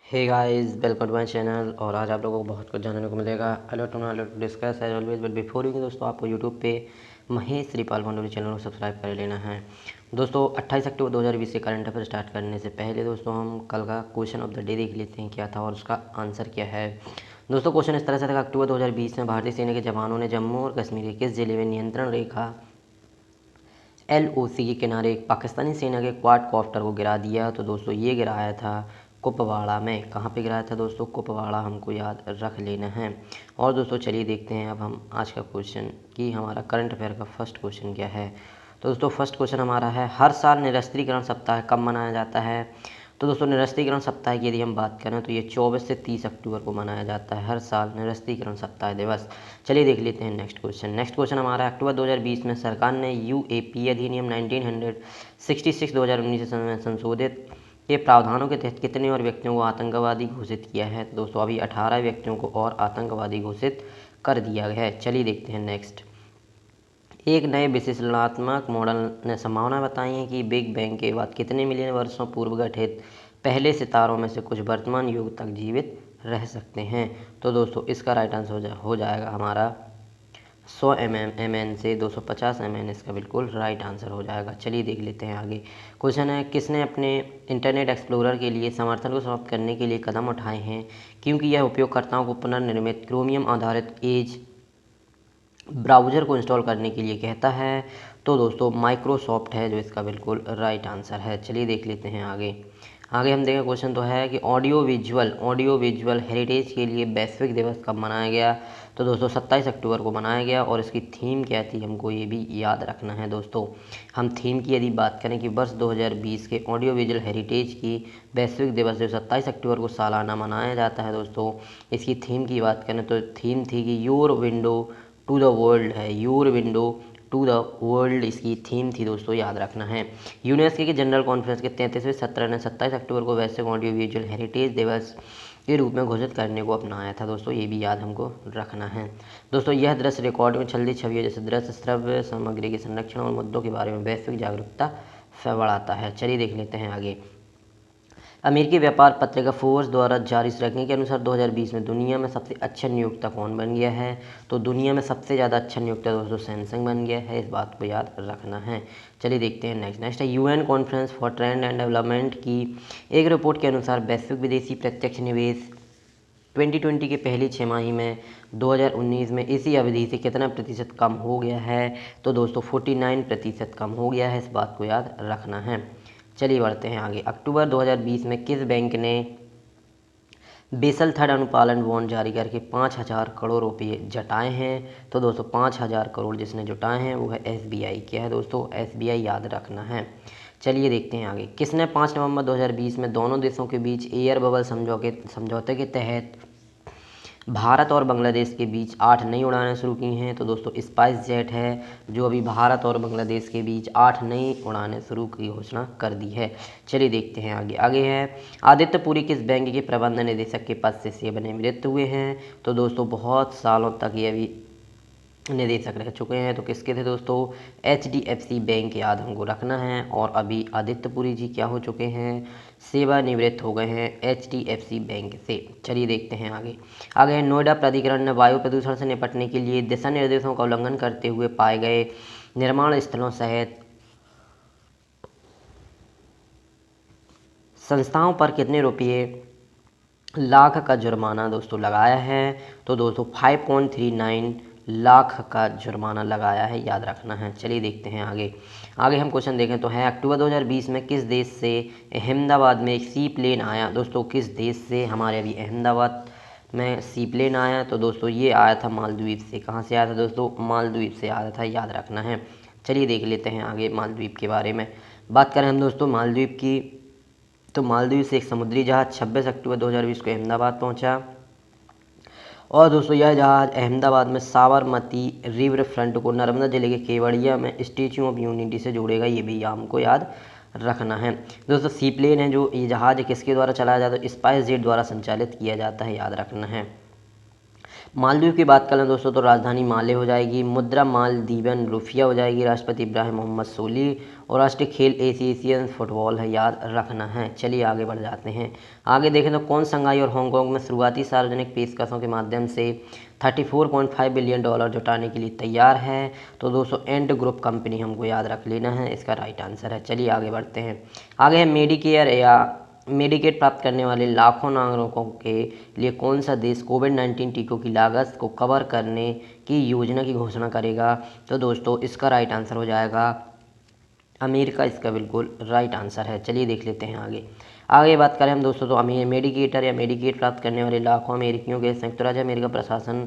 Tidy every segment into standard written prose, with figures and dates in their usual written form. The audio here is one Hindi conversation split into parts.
Hey guys, welcome to my channel. और आज आप लोगों को बहुत कुछ जानने को मिलेगा। Alert to alert discuss as always, but before you दोस्तों आपको यूट्यूब पे महेश श्रीपाल मंडोली चैनल को सब्सक्राइब कर लेना है। दोस्तों 28 अक्टूबर 2020 से करंट अफेयर स्टार्ट करने से पहले दोस्तों हम कल का क्वेश्चन ऑफ द डे देख लेते हैं क्या था और उसका आंसर क्या है। दोस्तों क्वेश्चन इस तरह से था, अक्टूबर 2020 में भारतीय सेना के जवानों ने जम्मू और कश्मीर के किस जिले में नियंत्रण रेखा LOC के किनारे एक पाकिस्तानी सेना के क्वाड कॉप्टर को गिरा दिया। तो दोस्तों ये गिराया था कुपवाड़ा में। कहाँ पे गिराया था दोस्तों? कुपवाड़ा, हमको याद रख लेना है। और दोस्तों चलिए देखते हैं अब हम आज का क्वेश्चन कि हमारा करंट अफेयर का फर्स्ट क्वेश्चन क्या है। तो दोस्तों फर्स्ट क्वेश्चन हमारा है, हर साल निरस्त्रीकरण सप्ताह कब मनाया जाता है? तो दोस्तों निरस्त्रीकरण सप्ताह की यदि हम बात करें तो ये 24 से 30 अक्टूबर को मनाया जाता है, हर साल निरस्त्रीकरण सप्ताह दिवस। चलिए देख लेते हैं नेक्स्ट क्वेश्चन। नेक्स्ट क्वेश्चन हमारा है, अक्टूबर 2020 में सरकार ने UAP अधिनियम 1966 2019 से संशोधित के प्रावधानों के तहत कितने और व्यक्तियों को आतंकवादी घोषित किया है? तो दोस्तों अभी 18 व्यक्तियों को और आतंकवादी घोषित कर दिया गया है। चलिए देखते हैं नेक्स्ट। एक नए विश्लेषणात्मक मॉडल ने संभावना बताई है कि बिग बैंग के बाद कितने मिलियन वर्षों पूर्व गठित पहले सितारों में से कुछ वर्तमान युग तक जीवित रह सकते हैं। तो दोस्तों इसका राइट आंसर हो जाएगा हमारा 100 mm से 250 mm, इसका बिल्कुल राइट आंसर हो जाएगा। चलिए देख लेते हैं आगे। क्वेश्चन है, किसने अपने इंटरनेट एक्सप्लोरर के लिए समर्थन को समाप्त करने के लिए कदम उठाए हैं क्योंकि यह उपयोगकर्ताओं को पुनर्निर्मित क्रोमियम आधारित एज ब्राउज़र को इंस्टॉल करने के लिए कहता है? तो दोस्तों माइक्रोसॉफ्ट है जो इसका बिल्कुल राइट आंसर है। चलिए देख लेते हैं आगे। आगे हम देखें, क्वेश्चन तो है कि ऑडियो विजुअल हेरिटेज के लिए वैश्विक दिवस कब मनाया गया? तो दोस्तों 27 अक्टूबर को मनाया गया। और इसकी थीम क्या थी हमको ये भी याद रखना है। दोस्तों हम थीम की यदि बात करें कि वर्ष 2020 के ऑडियो विजुअल हेरिटेज की वैश्विक दिवस जो 27 अक्टूबर को सालाना मनाया जाता है, दोस्तों इसकी थीम की बात करें तो थीम थी कि your window to the world है, your window to the world इसकी थीम थी। दोस्तों याद रखना है। यूनेस्को के जनरल कॉन्फ्रेंस के 33वें सत्र ने 27 अक्टूबर को वैश्विक ऑडियो विजुअल हेरिटेज दिवस के रूप में घोषित करने को अपनाया था। दोस्तों ये भी याद हमको रखना है। दोस्तों यह दृश्य रिकॉर्ड में छल्दी छवि है, जैसे दृश्य श्रव्य सामग्री के संरक्षण और मुद्दों के बारे में वैश्विक जागरूकता बढ़ाता है। चलिए देख लेते हैं आगे। अमेरिकी व्यापार पत्रिका फोर्ब्स द्वारा जारी रैंकिंग के अनुसार 2020 में दुनिया में सबसे अच्छा नियोक्ता कौन बन गया है? तो दुनिया में सबसे ज़्यादा अच्छा नियोक्ता दोस्तों सैमसंग बन गया है, इस बात को याद रखना है। चलिए देखते हैं नेक्स्ट है, UN conference for trade and development की एक रिपोर्ट के अनुसार वैश्विक विदेशी प्रत्यक्ष निवेश 2020 के पहली छमाही में 2019 में इसी अवधि से कितना प्रतिशत कम हो गया है? तो दोस्तों 49% कम हो गया है, इस बात को याद रखना है। चलिए बढ़ते हैं आगे। अक्टूबर 2020 में किस बैंक ने बेसल थर्ड अनुपालन बॉन्ड जारी करके 5,000 करोड़ रुपये जुटाए हैं? तो दोस्तों 5,000 करोड़ जिसने जुटाए हैं वो है SBI। क्या है दोस्तों? SBI याद रखना है। चलिए देखते हैं आगे। किसने 5 नवंबर 2020 में दोनों देशों के बीच एयर बबल समझौते के तहत भारत और बांग्लादेश के बीच 8 नई उड़ानें शुरू की हैं? तो दोस्तों स्पाइस जेट है जो अभी भारत और बांग्लादेश के बीच 8 नई उड़ानें शुरू की घोषणा कर दी है। चलिए देखते हैं आगे। आगे है, आदित्य पुरी किस बैंक के प्रबंध निदेशक के पद से सेवानिवृत्त हुए हैं? तो दोस्तों बहुत सालों तक ये अभी निदेशक रह चुके हैं। तो किसके थे दोस्तों? HDFC बैंक, याद हमको रखना है। और अभी आदित्य पुरी जी क्या हो चुके हैं? सेवानिवृत्त हो गए हैं HDFC बैंक से। चलिए देखते हैं आगे। आगे है, नोएडा प्राधिकरण ने वायु प्रदूषण से निपटने के लिए दिशा निर्देशों का उल्लंघन करते हुए पाए गए निर्माण स्थलों सहित संस्थाओं पर कितने रुपये लाख का जुर्माना दोस्तों लगाया है? तो दोस्तों 5.39 लाख का जुर्माना लगाया है, याद रखना है। चलिए देखते हैं आगे। आगे हम क्वेश्चन देखें तो है, अक्टूबर 2020 में किस देश से अहमदाबाद में एक सी प्लेन आया? दोस्तों किस देश से हमारे अभी अहमदाबाद में सी प्लेन आया? तो दोस्तों ये आया था मालदीव से। कहाँ से आया था दोस्तों? मालदीव से आया था, याद रखना है। चलिए देख लेते हैं आगे मालदीव के बारे में। बात करें हम दोस्तों मालदीव की, तो मालदीव से एक समुद्री जहाज 26 अक्टूबर 2020 को अहमदाबाद पहुंचा। और दोस्तों यह जहाज अहमदाबाद में साबरमती रिवर फ्रंट को नर्मदा जिले के केवड़िया में स्टैच्यू ऑफ यूनिटी से जोड़ेगा, ये भी हमको याद रखना है। दोस्तों सी प्लेन है जो ये जहाज किसके द्वारा चलाया जाता है? स्पाइस जेट द्वारा संचालित किया जाता है, याद रखना है। मालदीव की बात करें दोस्तों तो राजधानी माले हो जाएगी, मुद्रा मालदीवन रुपया हो जाएगी, राष्ट्रपति इब्राहिम मोहम्मद सोली और राष्ट्रीय खेल एशियन फुटबॉल है, याद रखना है। चलिए आगे बढ़ जाते हैं। आगे देखें तो कौन शंघाई और हांगकांग में शुरुआती सार्वजनिक पेशकशों के माध्यम से $34.5 बिलियन जुटाने के लिए तैयार है। तो दोस्तों एंड ग्रुप कंपनी हमको याद रख लेना है, इसका राइट आंसर है। चलिए आगे बढ़ते हैं। आगे है मेडिकेयर या मेडिकेट प्राप्त करने वाले लाखों नागरिकों के लिए कौन सा देश कोविड-19 टीकों की लागत को कवर करने की योजना की घोषणा करेगा। तो दोस्तों इसका राइट आंसर हो जाएगा अमेरिका, इसका बिल्कुल राइट आंसर है। चलिए देख लेते हैं आगे। आगे बात करें हम दोस्तों तो मेडिकेटर या मेडिकेट प्राप्त करने वाले लाखों अमेरिकियों के संयुक्त राज्य अमेरिका प्रशासन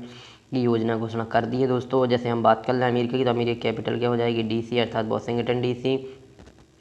की योजना घोषणा कर दी है दोस्तों। जैसे हम बात कर रहे हैं अमेरिका की, तो अमेरिका कैपिटल क्या हो जाएगी, DC अर्थात वाशिंगटन DC,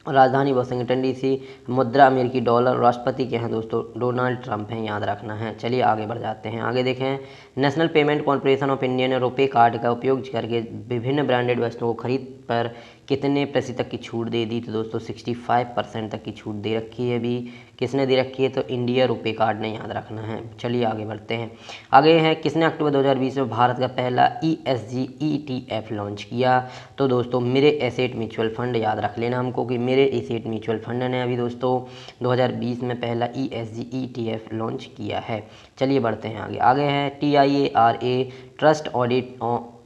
राजधानी वाशिंगटन DC, मुद्रा अमेरिकी डॉलर, राष्ट्रपति के हैं दोस्तों डोनाल्ड ट्रंप हैं, याद रखना है। चलिए आगे बढ़ जाते हैं। आगे देखें national payment corporation of India ने रुपे कार्ड का उपयोग करके विभिन्न ब्रांडेड वस्तुओं को खरीद पर कितने प्रतिशत तक की छूट दे दी। तो दोस्तों 65% तक की छूट दे रखी है। अभी किसने दे रखी है, तो इंडिया रुपे कार्ड ने, याद रखना है। चलिए आगे बढ़ते हैं। आगे है किसने अक्टूबर 2020 में भारत का पहला ESG ETF लॉन्च किया। तो दोस्तों मेरे एसेट म्यूचुअल फंड, याद रख लेना हमको कि मेरे एसेट म्यूचुअल फंड ने अभी दोस्तों 2020 में पहला ESG ETF लॉन्च किया है। चलिए बढ़ते हैं आगे। आगे है TIARA trust audit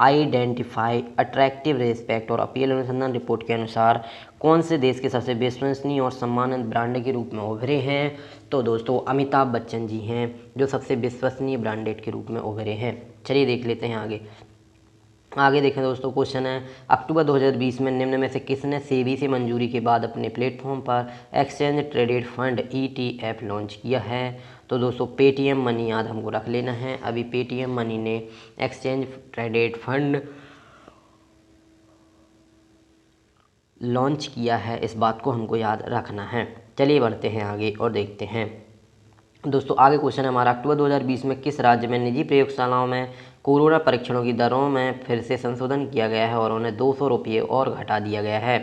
identify attractive respect और अपील अनुसंधान रिपोर्ट के अनुसार कौन से देश के सबसे विश्वसनीय और सम्मानित ब्रांड के रूप में उभरे हैं। तो दोस्तों अमिताभ बच्चन जी हैं जो सबसे विश्वसनीय ब्रांडेड के रूप में उभरे हैं। चलिए देख लेते हैं आगे। आगे देखें दोस्तों क्वेश्चन है अक्टूबर 2020 में निम्न में से किसने सेबी से मंजूरी के बाद अपने प्लेटफॉर्म पर exchange traded fund ETF launch किया है। तो दोस्तों पेटीएम मनी, याद हमको रख लेना है। अभी पेटीएम मनी ने एक्सचेंज ट्रेडेड फंड लॉन्च किया है, इस बात को हमको याद रखना है। चलिए बढ़ते हैं आगे और देखते हैं दोस्तों। आगे क्वेश्चन है हमारा अक्टूबर 2020 में किस राज्य में निजी प्रयोगशालाओं में कोरोना परीक्षणों की दरों में फिर से संशोधन किया गया है और उन्हें ₹200 और घटा दिया गया है।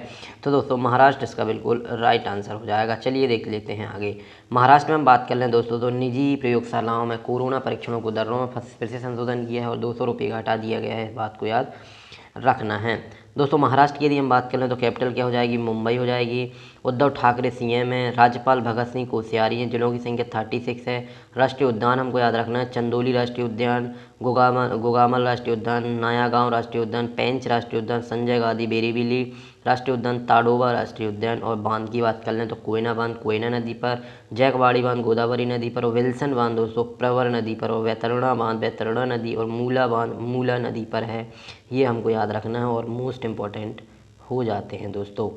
तो दोस्तों महाराष्ट्र इसका बिल्कुल राइट आंसर हो जाएगा। चलिए देख लेते हैं आगे। महाराष्ट्र में हम बात कर लें दोस्तों तो निजी प्रयोगशालाओं में कोरोना परीक्षणों को दरों में फिर से संशोधन किया है और ₹200 घटा दिया गया है, इस बात को याद रखना है। दोस्तों महाराष्ट्र की यदि हम बात करें तो कैपिटल क्या हो जाएगी, मुंबई हो जाएगी। उद्धव ठाकरे CM है, राज्यपाल भगत सिंह कोश्यारी हैं, जिलों की संख्या 36 है। राष्ट्रीय उद्यान हमको याद रखना है, चंदौली राष्ट्रीय उद्यान, गोगामल राष्ट्रीय उद्यान, नयागांव राष्ट्रीय उद्यान, पेंच राष्ट्रीय उद्यान, संजय गांधी बेरीबिली राष्ट्रीय उद्यान, ताडोबा राष्ट्रीय उद्यान। और बांध की बात कर लें तो कोयना बांध कोयना नदी पर, जैकवाड़ी बांध गोदावरी नदी पर, और विल्सन बांध दोस्तों प्रवर नदी पर, और वैतरणा बांध वैतरणा नदी और मूला बांध मूला नदी पर है। ये हमको याद रखना है और मोस्ट इम्पॉर्टेंट हो जाते हैं दोस्तों।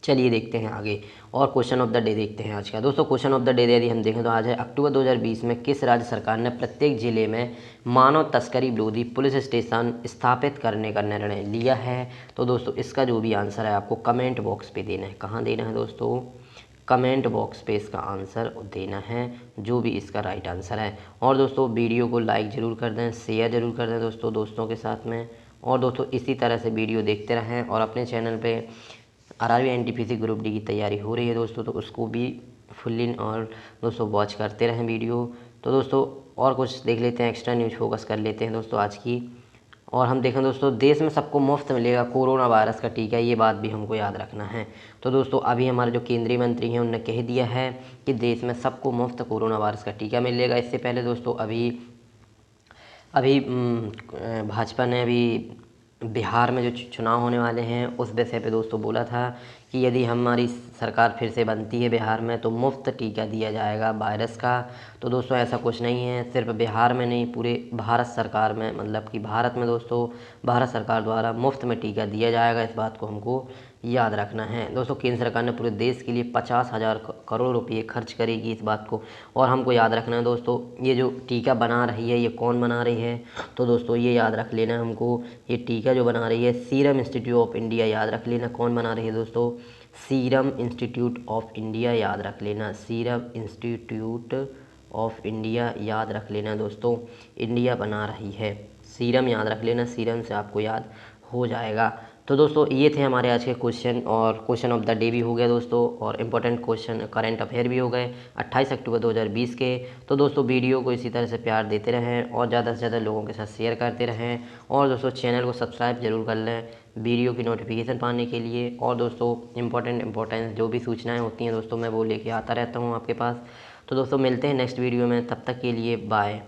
चलिए देखते हैं आगे और क्वेश्चन ऑफ द डे देखते हैं आज का। दोस्तों क्वेश्चन ऑफ द डे यदि हम देखें तो आज है अक्टूबर 2020 में किस राज्य सरकार ने प्रत्येक जिले में मानव तस्करी विरोधी पुलिस स्टेशन स्थापित करने का निर्णय लिया है। तो दोस्तों इसका जो भी आंसर है आपको कमेंट बॉक्स पे देना है। कहाँ देना है दोस्तों, कमेंट बॉक्स पे इसका आंसर देना है, जो भी इसका राइट आंसर है। और दोस्तों वीडियो को लाइक ज़रूर कर दें, शेयर ज़रूर कर दें दोस्तों के साथ में। और दोस्तों इसी तरह से वीडियो देखते रहें और अपने चैनल पे RRB NTPC ग्रुप डी की तैयारी हो रही है दोस्तों, तो उसको भी फुल्ली और दोस्तों वॉच करते रहें वीडियो। तो दोस्तों और कुछ देख लेते हैं, एक्स्ट्रा न्यूज़ फोकस कर लेते हैं दोस्तों आज की। और हम देखें दोस्तों देश में सबको मुफ्त मिलेगा कोरोना वायरस का टीका, ये बात भी हमको याद रखना है। तो दोस्तों अभी हमारे जो केंद्रीय मंत्री हैं उन्होंने कह दिया है कि देश में सबको मुफ्त कोरोना वायरस का टीका मिलेगा। इससे पहले दोस्तों अभी भाजपा ने अभी बिहार में जो चुनाव होने वाले हैं उस विषय पे दोस्तों बोला था कि यदि हमारी सरकार फिर से बनती है बिहार में तो मुफ्त टीका दिया जाएगा वायरस का। तो दोस्तों ऐसा कुछ नहीं है, सिर्फ बिहार में नहीं पूरे भारत सरकार में, मतलब कि भारत में दोस्तों भारत सरकार द्वारा मुफ्त में टीका दिया जाएगा, इस बात को हमको याद रखना है। दोस्तों केंद्र सरकार ने पूरे देश के लिए 50,000 करोड़ रुपये खर्च करेगी, इस बात को और हमको याद रखना है दोस्तों। ये जो टीका बना रही है ये कौन बना रही है, तो दोस्तों ये याद रख लेना हमको, ये टीका जो बना रही है सीरम इंस्टीट्यूट ऑफ इंडिया, याद रख लेना कौन बना रही है दोस्तों, सीरम इंस्टीट्यूट ऑफ इंडिया, याद रख लेना सीरम इंस्टीट्यूट ऑफ इंडिया, याद रख लेना दोस्तों इंडिया बना रही है। सीरम याद रख लेना, सीरम से आपको याद हो जाएगा। तो दोस्तों ये थे हमारे आज के क्वेश्चन, और क्वेश्चन ऑफ द डे भी हो गया दोस्तों, और इम्पोर्टेंट क्वेश्चन करंट अफेयर भी हो गए 28 अक्टूबर 2020 के। तो दोस्तों वीडियो को इसी तरह से प्यार देते रहें और ज़्यादा से ज़्यादा लोगों के साथ शेयर करते रहें, और दोस्तों चैनल को सब्सक्राइब जरूर कर लें वीडियो की नोटिफिकेशन पाने के लिए। और दोस्तों इम्पोर्टेंट जो भी सूचनाएँ होती हैं दोस्तों मैं वो लेके आता रहता हूँ आपके पास। तो दोस्तों मिलते हैं नेक्स्ट वीडियो में, तब तक के लिए बाय।